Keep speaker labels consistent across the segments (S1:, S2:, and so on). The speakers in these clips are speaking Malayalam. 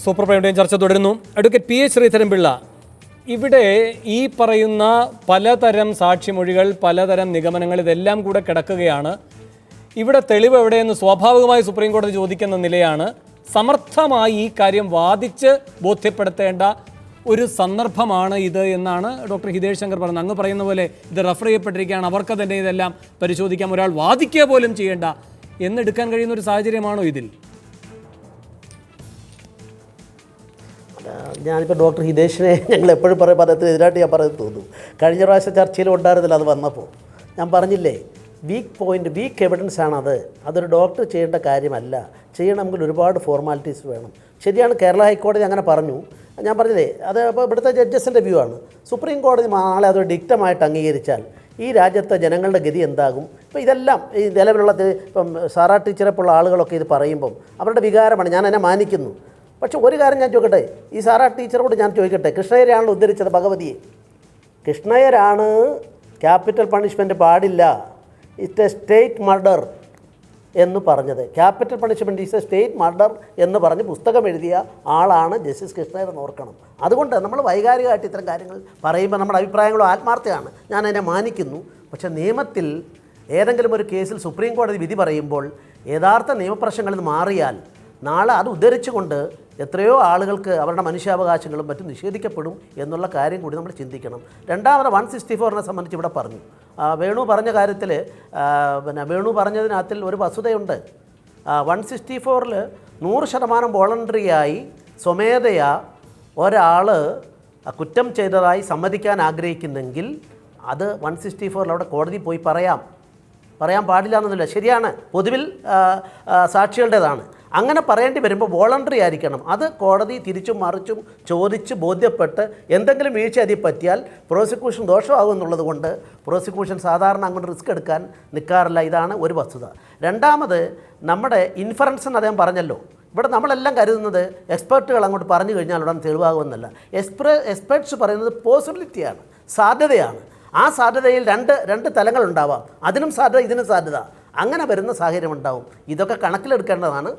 S1: സൂപ്പർ പ്രൈം ചർച്ച തുടരുന്നു. അഡ്വക്കേറ്റ് പി എച്ച് ശ്രീധരൻപിള്ള, ഇവിടെ ഈ പറയുന്ന പലതരം സാക്ഷിമൊഴികൾ, പലതരം നിഗമനങ്ങൾ, ഇതെല്ലാം കൂടെ കിടക്കുകയാണ്. ഇവിടെ തെളിവ് എവിടെയെന്ന് സ്വാഭാവികമായി സുപ്രീം കോടതി ചോദിക്കുന്ന നിലയാണ്. സമർത്ഥമായി ഈ കാര്യം വാദിച്ച് ബോധ്യപ്പെടുത്തേണ്ട ഒരു സന്ദർഭമാണ് ഇത് എന്നാണ് ഡോക്ടർ ഹിതേഷ് ശങ്കർ പറയുന്നത്. അങ്ങ് പറയുന്ന പോലെ ഇത് റഫർ ചെയ്യപ്പെട്ടിരിക്കുകയാണ്, അവർക്ക് തന്നെ ഇതെല്ലാം പരിശോധിക്കാം, ഒരാൾ വാദിക്കുക പോലും ചെയ്യേണ്ട എന്നെടുക്കാൻ കഴിയുന്ന ഒരു സാഹചര്യമാണോ ഇതിൽ?
S2: ഞാനിപ്പോൾ ഡോക്ടർ ഹിതേഷിനെ ഞങ്ങൾ എപ്പോഴും പറയും പദത്തിന് എതിരായിട്ട് ഞാൻ പറയുന്നത് തോന്നുന്നു. കഴിഞ്ഞ പ്രാവശ്യം ചർച്ചയിലും ഉണ്ടായിരുന്നില്ല അത് വന്നപ്പോൾ. ഞാൻ പറഞ്ഞില്ലേ, വീക്ക് പോയിൻ്റ്, വീക്ക് എവിഡൻസ് ആണത്. അതൊരു ഡോക്ടർ ചെയ്യേണ്ട കാര്യമല്ല. ചെയ്യണമെങ്കിൽ ഒരുപാട് ഫോർമാലിറ്റീസ് വേണം. ശരിയാണ്, കേരള ഹൈക്കോടതി അങ്ങനെ പറഞ്ഞു. ഞാൻ പറഞ്ഞില്ലേ, അത് അപ്പോൾ ഇവിടുത്തെ ജഡ്ജസിൻ്റെ വ്യൂ ആണ്. സുപ്രീം കോടതി നാളെ അതൊരു ഡിക്റ്റമായിട്ട് അംഗീകരിച്ചാൽ ഈ രാജ്യത്തെ ജനങ്ങളുടെ ഗതി എന്താകും? ഇപ്പോൾ ഇതെല്ലാം ഈ നിലവിലുള്ള ഇപ്പം സാറാ ടീച്ചറെ പോലുള്ള ആളുകളൊക്കെ ഇത് പറയുമ്പം അവരുടെ വികാരമാണ്, ഞാൻ എന്നെ മാനിക്കുന്നു. പക്ഷെ ഒരു കാര്യം ഞാൻ ചോദിക്കട്ടെ, ഈ സാറാ ടീച്ചറോട് ഞാൻ ചോദിക്കട്ടെ, കൃഷ്ണയ്യരാണല്ലോ ഉദ്ധരിച്ചത് ഭഗവതിയെ. കൃഷ്ണയ്യരാണ് ക്യാപിറ്റൽ പണിഷ്മെൻറ്റ് പാടില്ല, ഇറ്റ്സ് എ സ്റ്റേറ്റ് മർഡർ എന്ന് പറഞ്ഞത്. Capital punishment is A state murder എന്ന് പറഞ്ഞ് പുസ്തകം എഴുതിയ ആളാണ് ജസ്റ്റിസ് കൃഷ്ണയ്യർ എന്ന് ഓർക്കണം. അതുകൊണ്ട് നമ്മൾ വൈകാരികമായിട്ട് ഇത്തരം കാര്യങ്ങൾ പറയുമ്പോൾ നമ്മുടെ അഭിപ്രായങ്ങളും ആത്മാർത്ഥമാണ്, ഞാൻ അതിനെ മാനിക്കുന്നു. പക്ഷേ നിയമത്തിൽ ഏതെങ്കിലും ഒരു കേസിൽ സുപ്രീം കോടതി വിധി പറയുമ്പോൾ യഥാർത്ഥ നിയമപ്രശ്നങ്ങളിൽ നിന്ന് മാറിയാൽ നാളെ അത് ഉദ്ധരിച്ചുകൊണ്ട് എത്രയോ ആളുകൾക്ക് അവരുടെ മനുഷ്യാവകാശങ്ങളും മറ്റും നിഷേധിക്കപ്പെടും എന്നുള്ള കാര്യം കൂടി നമ്മൾ ചിന്തിക്കണം. രണ്ടാമത് 164 സംബന്ധിച്ച് ഇവിടെ പറഞ്ഞു. വേണു പറഞ്ഞ കാര്യത്തിൽ വേണു പറഞ്ഞതിനകത്തിൽ ഒരു വസ്തുതയുണ്ട്. 164 100% വോളണ്ടറിയായി സ്വമേധയാ ഒരാൾ കുറ്റം ചെയ്തതായി സമ്മതിക്കാൻ ആഗ്രഹിക്കുന്നെങ്കിൽ അത് 164 അവിടെ കോടതി പോയി പറയാൻ പാടില്ല എന്നൊന്നുമില്ല. ശരിയാണ്, പൊതുവിൽ സാക്ഷികളുടേതാണ്. അങ്ങനെ പറയേണ്ടി വരുമ്പോൾ വോളണ്ടറി ആയിരിക്കണം. അത് കോടതി തിരിച്ചും മറിച്ചും ചോദിച്ച് ബോധ്യപ്പെട്ട് എന്തെങ്കിലും വീഴ്ച അതിൽ പറ്റിയാൽ പ്രോസിക്യൂഷൻ ദോഷമാകും എന്നുള്ളത് കൊണ്ട് പ്രോസിക്യൂഷൻ സാധാരണ അങ്ങോട്ട് റിസ്ക് എടുക്കാൻ നിൽക്കാറില്ല. ഇതാണ് ഒരു വസ്തുത. രണ്ടാമത്, നമ്മുടെ ഇൻഫറൻസ് അദ്ദേഹം പറഞ്ഞല്ലോ, ഇവിടെ നമ്മളെല്ലാം കരുതുന്നത് എക്സ്പെർട്ടുകൾ അങ്ങോട്ട് പറഞ്ഞു കഴിഞ്ഞാൽ ഉടൻ തെളിവാകുമെന്നല്ല. എക്സ്പെർട്സ് പറയുന്നത് പോസിബിലിറ്റിയാണ്, സാധ്യതയാണ്. ആ സാധ്യതയിൽ രണ്ട് തലങ്ങളുണ്ടാവാം, അതിനും സാധ്യത ഇതിനും സാധ്യത, അങ്ങനെ വരുന്ന സാഹചര്യം ഉണ്ടാവും. ഇതൊക്കെ കണക്കിലെടുക്കേണ്ടതാണ്.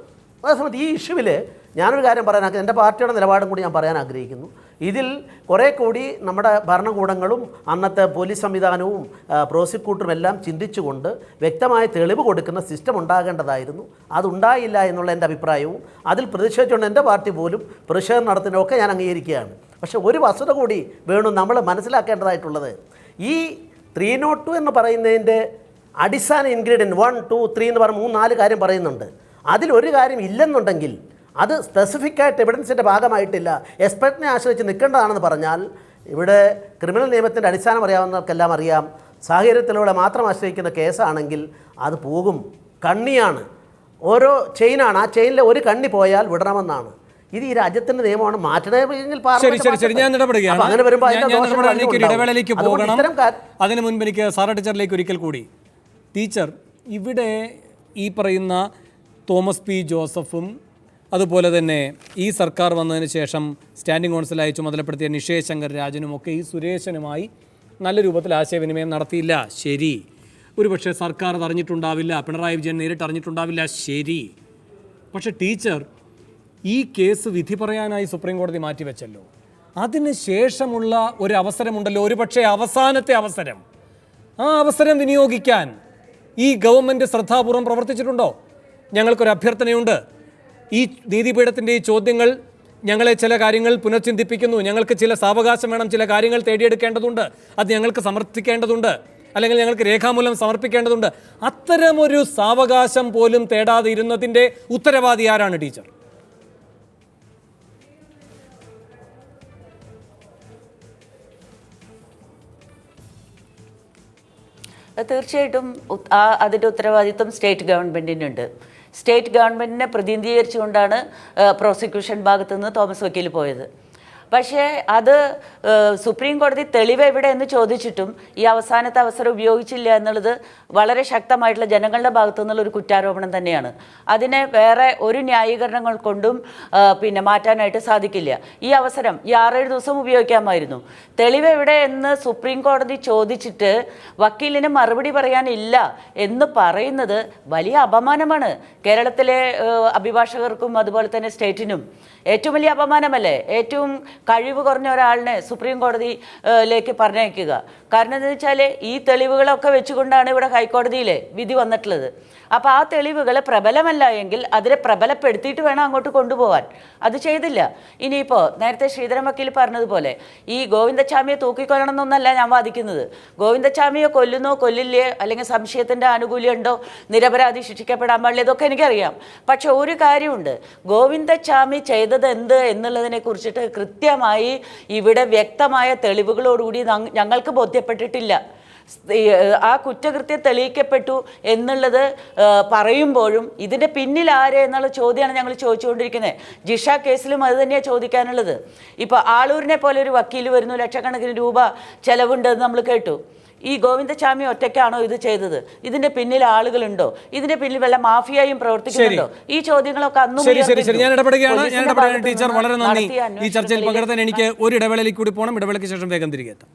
S2: അതേസമയത്ത് ഈ ഇഷ്യൂവിൽ ഞാനൊരു കാര്യം പറയാൻ, എൻ്റെ പാർട്ടിയുടെ നിലപാടും കൂടി ഞാൻ പറയാൻ ആഗ്രഹിക്കുന്നു. ഇതിൽ കുറേ കൂടി നമ്മുടെ ഭരണകൂടങ്ങളും അന്നത്തെ പോലീസ് സംവിധാനവും പ്രോസിക്യൂട്ടറും എല്ലാം ചിന്തിച്ചുകൊണ്ട് വ്യക്തമായ തെളിവ് കൊടുക്കുന്ന സിസ്റ്റം ഉണ്ടാകേണ്ടതായിരുന്നു. അതുണ്ടായില്ല എന്നുള്ള എൻ്റെ അഭിപ്രായവും അതിൽ പ്രതിഷേധിച്ചുകൊണ്ട് എൻ്റെ പാർട്ടി പോലും പ്രതിഷേധം നടത്തുന്നതൊക്കെ ഞാൻ അംഗീകരിക്കുകയാണ്. പക്ഷേ ഒരു വസ്തുത കൂടി വേണം നമ്മൾ മനസ്സിലാക്കേണ്ടതായിട്ടുള്ളത്. ഈ 302 എന്ന് പറയുന്നതിൻ്റെ അടിസ്ഥാന ഇൻഗ്രീഡിയൻറ്റ് 1, 2, 3 എന്ന് പറഞ്ഞ് 3-4 കാര്യം പറയുന്നുണ്ട്. അതിലൊരു കാര്യം ഇല്ലെന്നുണ്ടെങ്കിൽ അത് സ്പെസിഫിക്കായിട്ട് എവിഡൻസിൻ്റെ ഭാഗമായിട്ടില്ല, എക്സ്പെർട്ടിനെ ആശ്രയിച്ച് നിൽക്കേണ്ടതാണെന്ന് പറഞ്ഞാൽ ഇവിടെ ക്രിമിനൽ നിയമത്തിൻ്റെ അടിസ്ഥാനം അറിയാവുന്നവർക്കെല്ലാം അറിയാം. സാഹചര്യത്തിലൂടെ മാത്രം ആശ്രയിക്കുന്ന കേസാണെങ്കിൽ അത് പോകും. കണ്ണിയാണ്, ഓരോ ചെയിനാണ്, ആ ചെയിനിലെ ഒരു കണ്ണി പോയാൽ വിടണമെന്നാണ്. ഇത് ഈ രാജ്യത്തിന്റെ നിയമമാണ്. മാറ്റണമെങ്കിൽ
S1: ഇടവേളയിലേക്ക് പോകണം. അതിനു മുൻപ് എനിക്ക് സാറാ ടീച്ചറിലേക്ക് ഒരിക്കൽ കൂടി, ടീച്ചർ, ഇവിടെ ഈ പറയുന്ന തോമസ് പി ജോസഫും അതുപോലെ തന്നെ ഈ സർക്കാർ വന്നതിന് ശേഷം സ്റ്റാൻഡിംഗ് കൗൺസിലായി ചുമതലപ്പെടുത്തിയ നിഷേഷ് ശങ്കർ രാജനും ഒക്കെ ഈ സുരേഷനുമായി നല്ല രൂപത്തിൽ ആശയവിനിമയം നടത്തിയില്ല, ശരി. ഒരുപക്ഷെ സർക്കാർ അത് അറിഞ്ഞിട്ടുണ്ടാവില്ല, പിണറായി വിജയൻ നേരിട്ട് അറിഞ്ഞിട്ടുണ്ടാവില്ല, ശരി. പക്ഷേ ടീച്ചർ, ഈ കേസ് വിധി പറയാനായി സുപ്രീം കോടതി മാറ്റിവെച്ചല്ലോ, അതിന് ശേഷമുള്ള ഒരു അവസരമുണ്ടല്ലോ, ഒരുപക്ഷെ അവസാനത്തെ അവസരം, ആ അവസരം വിനിയോഗിക്കാൻ ഈ ഗവൺമെൻറ് ശ്രദ്ധാപൂർവം പ്രവർത്തിച്ചിട്ടുണ്ടോ? ഞങ്ങൾക്കൊരു അഭ്യർത്ഥനയുണ്ട്. ഈ നീതിപീഠത്തിൻ്റെ ഈ ചോദ്യങ്ങൾ ഞങ്ങളെ ചില കാര്യങ്ങൾ പുനർചിന്തിപ്പിക്കുന്നു. ഞങ്ങൾക്ക് ചില സാവകാശം വേണം, ചില കാര്യങ്ങൾ തേടിയെടുക്കേണ്ടതുണ്ട്, അത് ഞങ്ങൾക്ക് സമർപ്പിക്കേണ്ടതുണ്ട്, അല്ലെങ്കിൽ ഞങ്ങൾക്ക് രേഖാമൂലം സമർപ്പിക്കേണ്ടതുണ്ട്. അത്തരമൊരു സാവകാശം പോലും തേടാതെ ഇരുന്നതിൻ്റെ ഉത്തരവാദി ആരാണ് ടീച്ചർ?
S3: തീർച്ചയായിട്ടും അതിൻ്റെ ഉത്തരവാദിത്വം സ്റ്റേറ്റ് ഗവൺമെൻറ്റിനുണ്ട്. സ്റ്റേറ്റ് ഗവൺമെൻറ്റിനെ പ്രതിനിധീകരിച്ചുകൊണ്ടാണ് പ്രോസിക്യൂഷൻ ഭാഗത്തു നിന്ന് തോമസ് വക്കീൽ പോയത്. പക്ഷേ അത് സുപ്രീം കോടതി തെളിവ് എവിടെ എന്ന് ചോദിച്ചിട്ടും ഈ അവസാനത്തെ അവസരം ഉപയോഗിച്ചില്ല എന്നുള്ളത് വളരെ ശക്തമായിട്ടുള്ള ജനങ്ങളുടെ ഭാഗത്തു നിന്നുള്ള ഒരു കുറ്റാരോപണം തന്നെയാണ്. അതിനെ വേറെ ഒരു ന്യായീകരണങ്ങൾ കൊണ്ടും പിന്നെ മാറ്റാനായിട്ട് സാധിക്കില്ല. ഈ അവസരം ഈ 6-7 ദിവസം ഉപയോഗിക്കാമായിരുന്നു. തെളിവ് എവിടെ എന്ന് സുപ്രീം കോടതി ചോദിച്ചിട്ട് വക്കീലിന് മറുപടി പറയാനില്ല എന്ന് പറയുന്നത് വലിയ അപമാനമാണ്. കേരളത്തിലെ അഭിഭാഷകർക്കും അതുപോലെ തന്നെ സ്റ്റേറ്റിനും ഏറ്റവും വലിയ അപമാനമല്ലേ? ഏറ്റവും കഴിവ് കുറഞ്ഞ ഒരാളിനെ സുപ്രീം കോടതിയിലേക്ക് പറഞ്ഞയക്കുക. കാരണം എന്താണെന്ന് വെച്ചാൽ ഈ തെളിവുകളൊക്കെ വെച്ചുകൊണ്ടാണ് ഇവിടെ ഹൈക്കോടതിയിലെ വിധി വന്നിട്ടുള്ളത്. അപ്പോൾ ആ തെളിവുകൾ പ്രബലമല്ല എങ്കിൽ അതിനെ പ്രബലപ്പെടുത്തിയിട്ട് വേണം അങ്ങോട്ട് കൊണ്ടുപോകാൻ. അത് ചെയ്തില്ല. ഇനിയിപ്പോൾ നേരത്തെ ശ്രീധരൻ വക്കീൽ പറഞ്ഞതുപോലെ ഈ ഗോവിന്ദച്ചാമിയെ തൂക്കിക്കൊല്ലണം എന്നൊന്നല്ല ഞാൻ വാദിക്കുന്നത്. ഗോവിന്ദച്ചാമിയെ കൊല്ലുന്നോ കൊല്ലില്ലേ, അല്ലെങ്കിൽ സംശയത്തിൻ്റെ ആനുകൂല്യം ഉണ്ടോ, നിരപരാധി ശിക്ഷിക്കപ്പെടാൻ പാടില്ല, ഇതൊക്കെ എനിക്കറിയാം. പക്ഷെ ഒരു കാര്യമുണ്ട്, ഗോവിന്ദച്ചാമി ചെയ്തത് എന്ത് എന്നുള്ളതിനെ കുറിച്ചിട്ട് കൃത്യമായി ഇവിടെ വ്യക്തമായ തെളിവുകളോടുകൂടി ഞങ്ങൾക്ക് ബോധ്യപ്പെട്ടിട്ടില്ല. ആ കുറ്റകൃത്യം തെളിയിക്കപ്പെട്ടു എന്നുള്ളത് പറയുമ്പോഴും ഇതിൻ്റെ പിന്നിൽ ആര് എന്നുള്ള ചോദ്യമാണ് ഞങ്ങൾ ചോദിച്ചുകൊണ്ടിരിക്കുന്നത്. ജിഷ കേസിലും അത് തന്നെയാണ് ചോദിക്കാനുള്ളത്. ഇപ്പോൾ ആളൂരിനെ പോലെ ഒരു വക്കീൽ വരുന്നു, ലക്ഷക്കണക്കിന് രൂപ ചെലവുണ്ടെന്ന് നമ്മൾ കേട്ടു. ഈ ഗോവിന്ദച്ചാമി ഒറ്റയ്ക്കാണോ ഇത് ചെയ്തത്? ഇതിന്റെ പിന്നിൽ ആളുകളുണ്ടോ? ഇതിന്റെ പിന്നിൽ വല്ല മാഫിയയും പ്രവർത്തിക്കുന്നുണ്ടോ? ഈ ചോദ്യങ്ങളൊക്കെ അന്നും
S1: ഞാൻ ഇടപെടുകയാണ് ടീച്ചർ. വളരെ നന്ദി ഈ ചർച്ചയിൽ പങ്കെടുത്താൻ. എനിക്ക് ഒരു ഇടവേളയിലേക്ക് കൂടി പോകണം. ഇടവേളയ്ക്ക് ശേഷം വേഗം തിരികെ എത്താം.